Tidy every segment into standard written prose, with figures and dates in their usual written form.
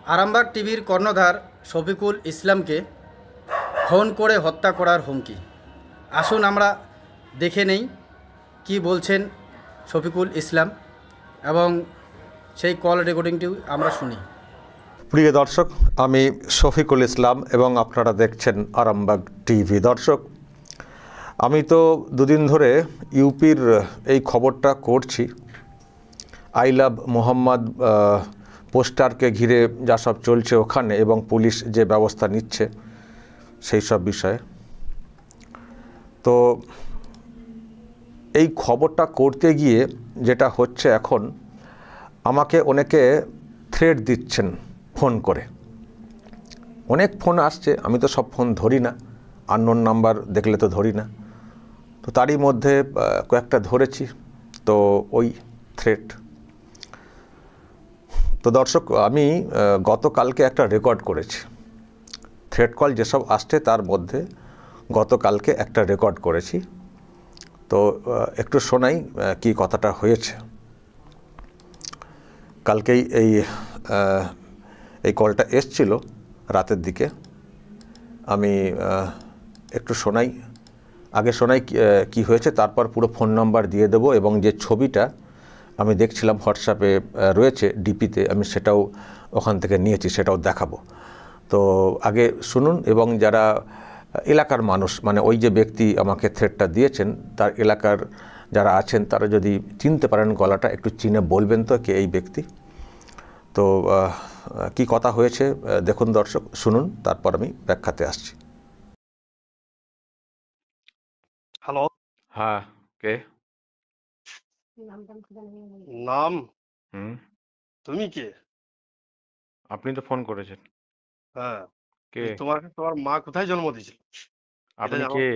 আরামবাগ টিভির কর্ণধার শফিকুল ইসলামকে ফোন করে হত্যা করার হুমকি। আসুন আমরা দেখে নেই কি বলছেন শফিকুল ইসলাম এবং সেই কল রেকর্ডিংটিও আমরা শুনি। প্রিয় দর্শক, আমি শফিকুল ইসলাম এবং আপনারা দেখছেন আরামবাগ টিভি। দর্শক, আমি তো দুদিন ধরে ইউপির এই খবরটা করছি, আই লাভ মোহাম্মদ পোস্টারকে ঘিরে যা সব চলছে ওখানে এবং পুলিশ যে ব্যবস্থা নিচ্ছে সেই সব বিষয়ে। তো এই খবরটা করতে গিয়ে যেটা হচ্ছে, এখন আমাকে অনেকে থ্রেট দিচ্ছেন ফোন করে। অনেক ফোন আসছে, আমি তো সব ফোন ধরি না, আননোন নাম্বার দেখলে তো ধরি না। তো তারই মধ্যে কয়েকটা ধরেছি, তো ওই থ্রেট। তো দর্শক, আমি গতকালকে একটা রেকর্ড করেছি। থ্রেট কল যেসব আসছে তার মধ্যে গতকালকে একটা রেকর্ড করেছি। তো একটু শোনাই কি কথাটা হয়েছে। কালকেই এই কলটা এসছিল রাতের দিকে। আমি একটু শোনাই, আগে শোনাই কি হয়েছে, তারপর পুরো ফোন নাম্বার দিয়ে দেবো এবং যে ছবিটা আমি দেখছিলাম হোয়াটসঅ্যাপে রয়েছে ডিপিতে, আমি সেটাও ওখান থেকে নিয়েছি, সেটাও দেখাবো। তো আগে শুনুন, এবং যারা এলাকার মানুষ, মানে ওই যে ব্যক্তি আমাকে থ্রেটটা দিয়েছেন তার এলাকার যারা আছেন তারা যদি চিনতে পারেন গলাটা, একটু চিনে বলবেন তো কে এই ব্যক্তি। তো কি কথা হয়েছে দেখুন দর্শক, শুনুন, তারপর আমি ব্যাখ্যাতে আসছি। হ্যালো, হ্যাঁ, কে? নাম? হুম, তুমি কে? আপনি তো ফোন করেছেন। হ্যাঁ, কে? তোমার মা কোথায় জন্ম দিয়েছিল এটা আপনি জানো? কে?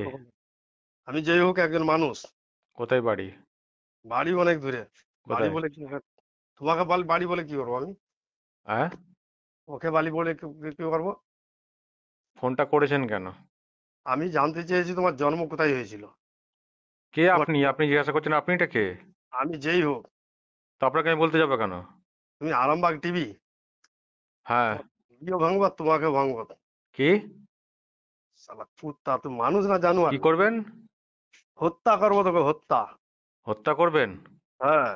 আমি যেই হোক একজন মানুষ। কোথায় বাড়ি? বাড়ি অনেক দূরে। বাড়ি কোথায়? বলে কি তোমাকে বাড়ি বলে কি করবো আমি? হ্যাঁ, ওকে বাড়ি বলে কি করবো? ফোনটা করেছেন কেন? আমি জানতে চেয়েছি তোমার জন্ম কোথায় হয়েছিল। কে তোমার আপনি? আপনি জিজ্ঞাসা করছেন আপনিটা কে? আমি যেই হোক। তো আপনাকে আমি বলতে যাবো কেন? তুমি আরামবাগ টিভি, হ্যাঁ। তোমার ভিডিও ভাঙবো, তোমাকে ভাঙবো। কি শালা কুত্তা, তুমি মানুষ না জানোয়ার। কি করবেন? হত্যা করবো তোকে, হত্যা। হত্যা করবেন? হ্যাঁ,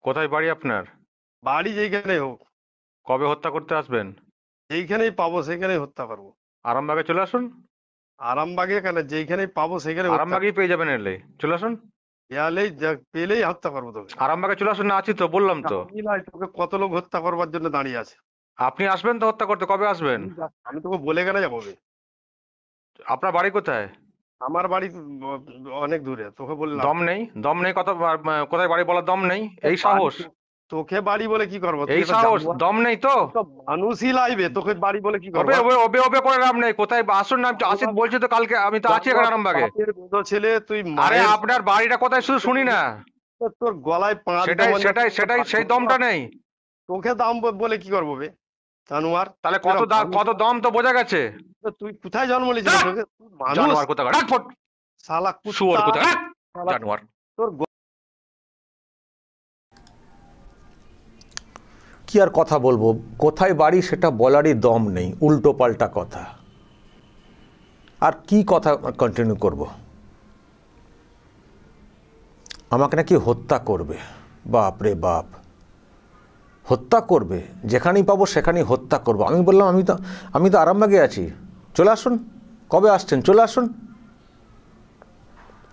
কোথায় বাড়ি আপনার? বাড়ি যেখানে হোক, কবে হত্যা করতে আসবেন? যেইখানেই পাবো সেখানেই হত্যা করবো। আরামবাগে চলে আসুন। আরামবাগে কেন, যেইখানেই পাবো সেখানে হত্যা। আরামবাগেই পেয়ে যাবেন, এলে চলে আসুন। পেলেই হত্যা করবো তোকে। আরামবাগে চলে আসুন। না, আছি তো, বললাম তো। আমি নয়, তোকে কত লোক হত্যা করবার জন্য দাঁড়িয়ে আছে। আপনি আসবেন তো হত্যা করতে? কবে আসবেন? আমি তোকে বলে কেন যাবো বে? আপনার বাড়ি কোথায়? আমার বাড়ি অনেক দূরে, তোকে বললাম। দম নেই, দম নেই, কোথায় বাড়ি বলার দম নেই? এই সাহস? তোকে বাড়ি বলে কি করবো? এই সাহস? দম নেই তো? মানুষই লাইবে, তোকে বাড়ি বলে কি করবো? ওবে ওবে ওবে ওবে করে লাভ নেই। কোথায় আসুন না, আসি বলছি তো কালকে, আমি তো আছি এখানে আরামবাগে। ছেলে তুই আরে মায়ের, আপনার বাড়িটা কোথায় শুধু শুনি না। তোর গলায় পাঁচ সেটাই সেটাই সেটাই, সেই দমটা নেই। তোকে দাম বলে কি করবো বে জানোয়ার? তাহলে কত দম তো বোঝা গেছে। তুই কোথায় জন্ম নিয়েছিস? তোকে মানুষ জানোয়ার কোথাকার, শালা শুয়োর কুত্তা, কোথাকার, শালা জানোয়ার। তোর কি আর কথা বলবো, কোথায় বাড়ি সেটা বলারই দম নেই, উল্টো পাল্টা কথা। আর কি কথা কন্টিনিউ করব? আমাকে নাকি হত্যা করবে। বাপ রে বাপ, হত্যা করবে, যেখানেই পাবো সেখানেই হত্যা করবো। আমি বললাম আমি তো আরামবাগে আছি, চলে আসুন। কবে আসছেন? চলে আসুন।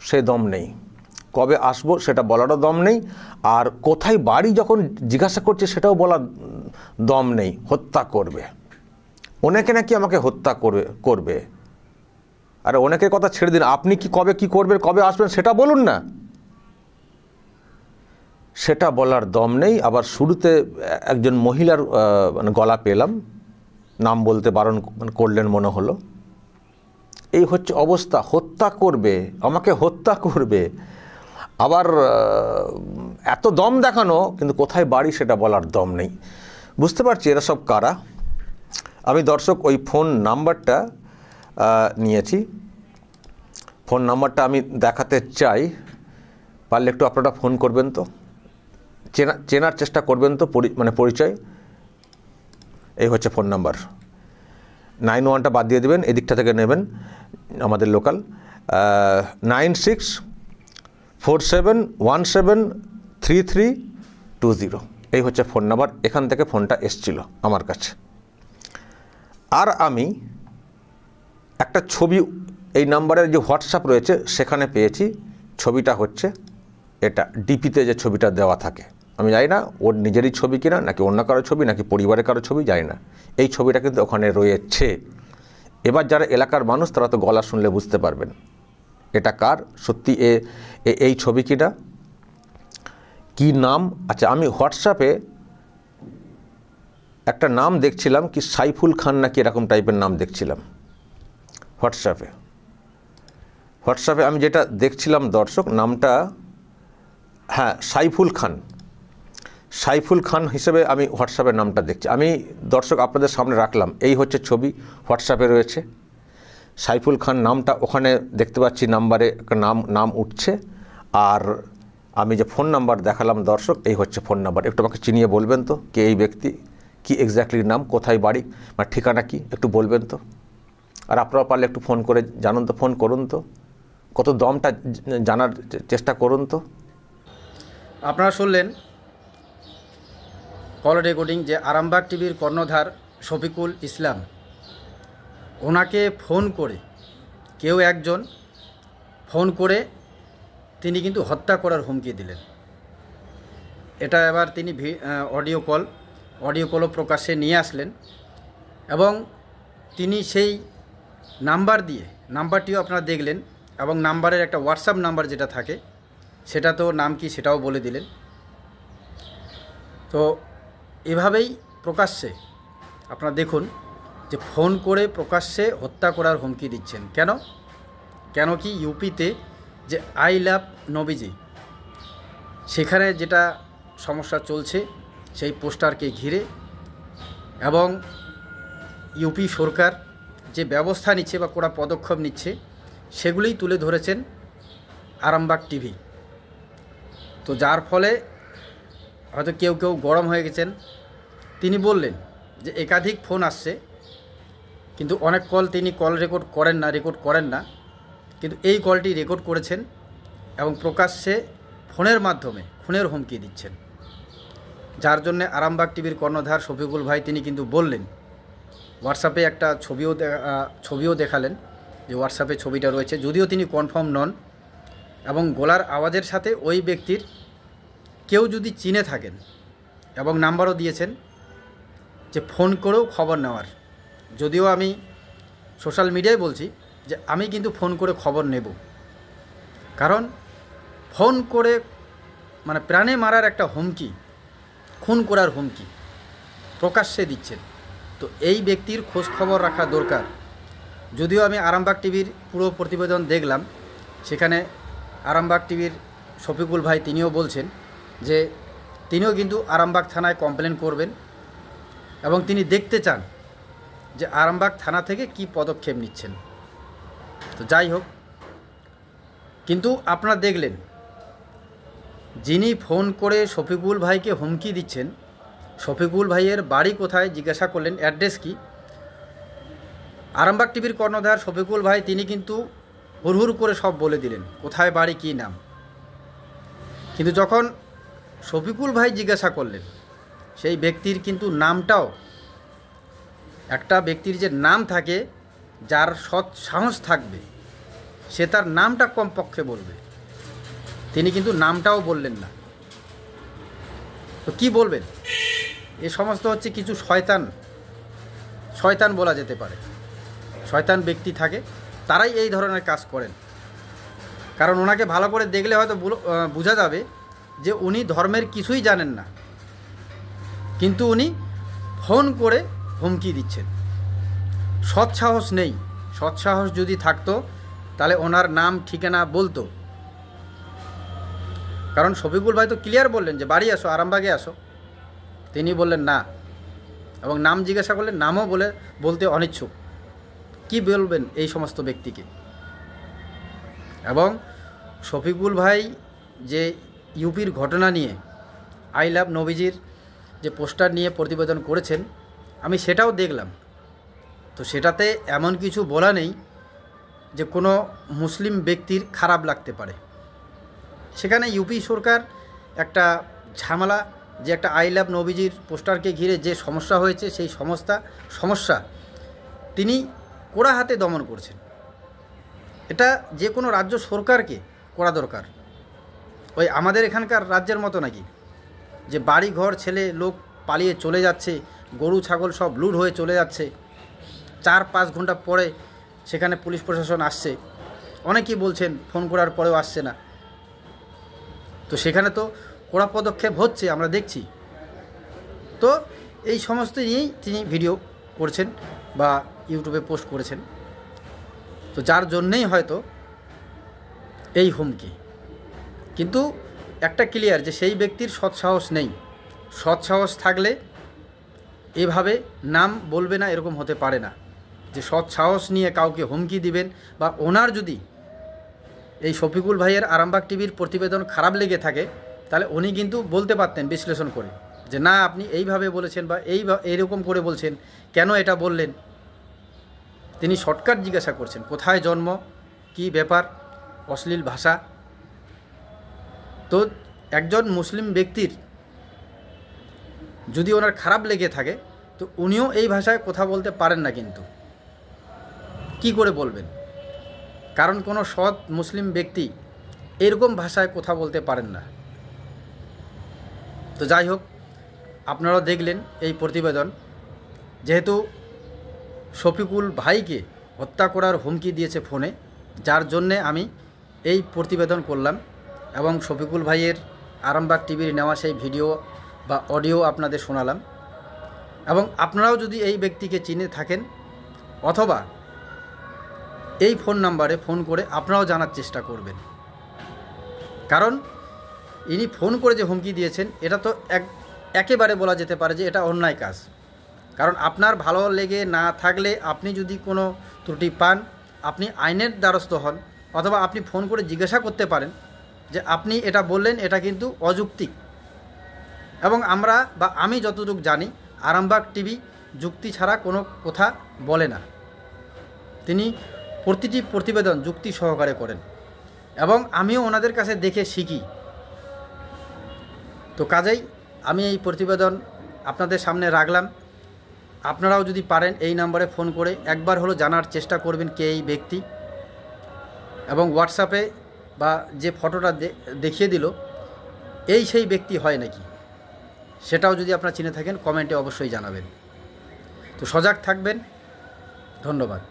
সে দম নেই, কবে আসবো সেটা বলারও দম নেই, আর কোথায় বাড়ি যখন জিজ্ঞাসা করছে সেটাও বলার দম নেই। হত্যা করবে, অনেকে নাকি আমাকে হত্যা করবে। আরে অনেকের কথা ছেড়ে দিন, আপনি কবে কি করবেন, কবে আসবেন সেটা বলুন না। সেটা বলার দম নেই। আবার শুরুতে একজন মহিলার গলা পেলাম, নাম বলতে বারণ করলেন মনে হলো। এই হচ্ছে অবস্থা, হত্যা করবে, আমাকে হত্যা করবে। আবার এত দম দেখানো, কিন্তু কোথায় বাড়ি সেটা বলার দম নেই। বুঝতে পারছি এরা সব কারা। আমি দর্শক ওই ফোন নাম্বারটা নিয়েছি, ফোন নাম্বারটা আমি দেখাতে চাই, পারলে একটু আপনারা ফোন করবেন তো, চেনার চেষ্টা করবেন তো, মানে পরিচয়। এই হচ্ছে ফোন নাম্বার। 91টা বাদ দিয়ে দেবেন, এদিকটা থেকে নেবেন আমাদের লোকাল। 9647173320 এই হচ্ছে ফোন নাম্বার। এখান থেকে ফোনটা এসছিল আমার কাছে। আর আমি একটা ছবি এই নাম্বারের যে হোয়াটসঅ্যাপ রয়েছে সেখানে পেয়েছি। ছবিটা হচ্ছে এটা ডিপিতে যে ছবিটা দেওয়া থাকে, আমি জানি না ওর নিজেরই ছবি কিনা নাকি অন্য কারো ছবি নাকি পরিবারের কারো ছবি, জানি না। এই ছবিটা কিন্তু ওখানে রয়েছে। এবার যারা এলাকার মানুষ তারা তো গলা শুনলে বুঝতে পারবেন এটা কার, সত্যি এই ছবি কিনা, কি নাম। আচ্ছা, আমি হোয়াটসঅ্যাপে একটা নাম দেখছিলাম, কি সাইফুল খান নাকি এরকম টাইপের নাম দেখছিলাম হোয়াটসঅ্যাপে আমি যেটা দেখছিলাম দর্শক, নামটা হ্যাঁ সাইফুল খান হিসেবে আমি হোয়াটসঅ্যাপের নামটা দেখছি। আমি দর্শক আপনাদের সামনে রাখলাম, এই হচ্ছে ছবি হোয়াটসঅ্যাপে রয়েছে। সাইফুল খান নামটা ওখানে দেখতে পাচ্ছি, নাম্বারে নাম উঠছে। আর আমি যে ফোন নাম্বার দেখালাম দর্শক, এই হচ্ছে ফোন নাম্বার। একটু আমাকে চিনিয়ে বলবেন তো কে এই ব্যক্তি, কি এক্স্যাক্টলি নাম, কোথায় বাড়ি, মানে ঠিকানা কি একটু বলবেন তো। আর আপনারা পারলে একটু ফোন করে জানুন তো, ফোন করুন তো, কত দমটা জানার চেষ্টা করুন তো। আপনারা শুনলেন কল রেকর্ডিং যে আরামবাগ টিভির কর্ণধার শফিকুল ইসলাম, ওনাকে ফোন করে কেউ একজন ফোন করে তিনি কিন্তু হত্যা করার হুমকি দিলেন। এটা এবার তিনি অডিও কলও প্রকাশ্যে নিয়ে আসলেন এবং তিনি সেই নাম্বারটিও আপনারা দেখলেন এবং নাম্বারের একটা হোয়াটসঅ্যাপ নাম্বার যেটা থাকে সেটা তো নাম কি সেটাও বলে দিলেন। তো এভাবেই প্রকাশ্যে আপনারা দেখুন যে ফোন করে প্রকাশ্যে হত্যা করার হুমকি দিচ্ছেন। কেন কি ইউপিতে যে আই লাভ নবীজি সেখানে যেটা সমস্যা চলছে সেই পোস্টারকে ঘিরে, এবং ইউপি সরকার যে ব্যবস্থা নিচ্ছে বা কড়া পদক্ষেপ নিচ্ছে সেগুলোই তুলে ধরেছেন আরামবাগ টিভি। তো যার ফলে হয়তো কেউ গরম হয়ে গেছেন। তিনি বললেন যে একাধিক ফোন আসছে, কিন্তু অনেক কল তিনি রেকর্ড করেন না, কিন্তু এই কলটি রেকর্ড করেছেন এবং প্রকাশ্যে ফোনের মাধ্যমে খুনের হুমকি দিচ্ছেন। যার জন্যে আরামবাগ টিভির কর্ণধার শফিকুল ভাই তিনি কিন্তু বললেন, হোয়াটসঅ্যাপে একটা ছবিও দেখালেন যে হোয়াটসঅ্যাপে ছবিটা রয়েছে, যদিও তিনি কনফার্ম নন, এবং গলার আওয়াজের সাথে ওই ব্যক্তির কেউ যদি চিনে থাকেন এবং নাম্বারও দিয়েছেন যে ফোন করেও খবর নেওয়ার। যদিও আমি সোশ্যাল মিডিয়ায় বলছি যে আমি কিন্তু ফোন করে খবর নেব, কারণ ফোন করে মানে প্রাণে মারার একটা হুমকি, খুন করার হুমকি প্রকাশ্যে দিচ্ছেন। তো এই ব্যক্তির খোঁজ খবর রাখা দরকার। যদিও আমি আরামবাগ টিভির পুরো প্রতিবেদন দেখলাম, সেখানে আরামবাগ টিভির শফিকুল ভাই তিনিও বলছেন যে তিনিও কিন্তু আরামবাগ থানায় কমপ্লেন করবেন এবং তিনি দেখতে চান যে আরামবাগ থানা থেকে কি পদক্ষেপ নিচ্ছেন। তো যাই হোক, কিন্তু আপনারা দেখলেন যিনি ফোন করে শফিকুল ভাইকে হুমকি দিচ্ছেন, শফিকুল ভাইয়ের বাড়ি কোথায় জিজ্ঞাসা করলেন, অ্যাড্রেস কি। আরামবাগ টিভির কর্ণধার শফিকুল ভাই তিনি কিন্তু হুড়হুড় করে সব বলে দিলেন কোথায় বাড়ি, কী নাম। কিন্তু যখন শফিকুল ভাই জিজ্ঞাসা করলেন সেই ব্যক্তির কিন্তু নামটাও, একটা ব্যক্তির যে নাম থাকে, যার সৎ সাহস থাকবে সে তার নামটা কমপক্ষে বলবে, তিনি কিন্তু নামটাও বললেন না। তো কি বলবেন, এ সমস্ত হচ্ছে কিছু শয়তান বলা যেতে পারে, শয়তান ব্যক্তি থাকে, তারাই এই ধরনের কাজ করেন। কারণ ওনাকে ভালো করে দেখলে হয়তো বোঝা যাবে যে উনি ধর্মের কিছুই জানেন না, কিন্তু উনি ফোন করে হুমকি দিচ্ছেন। সৎসাহস নেই। সৎসাহস যদি থাকতো তাহলে ওনার নাম ঠিকানা বলতো। কারণ শফিকুল ভাই তো ক্লিয়ার বললেন যে বাড়ি আসো, আরামবাগে আসো। তিনি বললেন না, এবং নাম জিজ্ঞাসা করলেন, নামও বলতে অনিচ্ছুক। কি বলবেন এই সমস্ত ব্যক্তিকে। এবং শফিকুল ভাই যে ইউপির ঘটনা নিয়ে আই লাভ নবীজির যে পোস্টার নিয়ে প্রতিবেদন করেছেন, আমি সেটাও দেখলাম। তো সেটাতে এমন কিছু বলা নেই যে কোনো মুসলিম ব্যক্তির খারাপ লাগতে পারে। সেখানে ইউপি সরকার একটা ঝামেলা, যে একটা আই লাভ নবীজির পোস্টারকে ঘিরে যে সমস্যা হয়েছে, সেই সমস্যা তিনি কড়া হাতে দমন করছেন। এটা যে কোনো রাজ্য সরকারকে করা দরকার। ওই আমাদের এখানকার রাজ্যের মতো নাকি, যে বাড়ি ঘর ছেলে লোক পালিয়ে চলে যাচ্ছে, গরু ছাগল সব লুট হয়ে চলে যাচ্ছে, 4-5 ঘন্টা পরে সেখানে পুলিশ প্রশাসন আসছে, অনেকেই বলছেন ফোন করার পরেও আসছে না। তো সেখানে তো কড়া পদক্ষেপ হচ্ছে, আমরা দেখছি। তো এই সমস্ত নিয়েই তিনি ভিডিও করছেন বা ইউটিউবে পোস্ট করেছেন। তো যার জন্যেই হয়তো এই হুমকি। কিন্তু একটা ক্লিয়ার, যে সেই ব্যক্তির সৎসাহস নেই। সৎসাহস থাকলে এভাবে নাম বলবে না, এরকম হতে পারে না যে সৎসাহস নিয়ে কাউকে হুমকি দিবেন। বা ওনার যদি এই শফিকুল ভাইয়ের আরামবাগ টিভির প্রতিবেদন খারাপ লেগে থাকে, তাহলে উনি কিন্তু বলতে পারতেন বিশ্লেষণ করে যে না, আপনি এইভাবে বলেছেন বা এইরকম করে বলছেন, কেন এটা বললেন। তিনি শর্টকাট জিজ্ঞাসা করছেন, কোথায় জন্ম, কি ব্যাপার, অশ্লীল ভাষা। তো একজন মুসলিম ব্যক্তির যদি ওনার খারাপ লেগে থাকে, তো উনিও এই ভাষায় কথা বলতে পারেন না। কিন্তু কি করে বলবেন? কারণ কোনো সৎ মুসলিম ব্যক্তি এরকম ভাষায় কথা বলতে পারেন না। তো যাই হোক, আপনারাও দেখলেন এই প্রতিবেদন। যেহেতু শফিকুল ভাইকে হত্যা করার হুমকি দিয়েছে ফোনে, যার জন্যে আমি এই প্রতিবেদন করলাম এবং শফিকুল ভাইয়ের আরামবাগ টিভির নেওয়া সেই ভিডিও বা অডিও আপনাদের শোনালাম। এবং আপনারাও যদি এই ব্যক্তিকে চিনে থাকেন, অথবা এই ফোন নাম্বারে ফোন করে আপনারাও জানার চেষ্টা করবেন। কারণ ইনি ফোন করে যে হুমকি দিয়েছেন, এটা তো একেবারে বলা যেতে পারে যে এটা অন্যায় কাজ। কারণ আপনার ভালো লেগে না থাকলে, আপনি যদি কোনো ত্রুটি পান, আপনি আইনের দ্বারস্থ হন, অথবা আপনি ফোন করে জিজ্ঞাসা করতে পারেন যে আপনি এটা বললেন, এটা কিন্তু অযৌক্তিক। এবং আমরা বা আমি যতটুকু জানি, আরামবাগ টিভি যুক্তি ছাড়া কোনো কথা বলে না। তিনি প্রতিটি প্রতিবেদন যুক্তি সহকারে করেন এবং আমিও ওনাদের কাছে দেখে শিখি। তো কাজেই আমি এই প্রতিবেদন আপনাদের সামনে রাখলাম। আপনারাও যদি পারেন এই নাম্বারে ফোন করে একবার হলো জানার চেষ্টা করবেন কে এই ব্যক্তি, এবং হোয়াটসঅ্যাপে বা যে ফটোটা দেখিয়ে দিল এই সেই ব্যক্তি হয় নাকি, সেটাও যদি আপনারা চিনে থাকেন কমেন্টে অবশ্যই জানাবেন। তো সজাগ থাকবেন। ধন্যবাদ।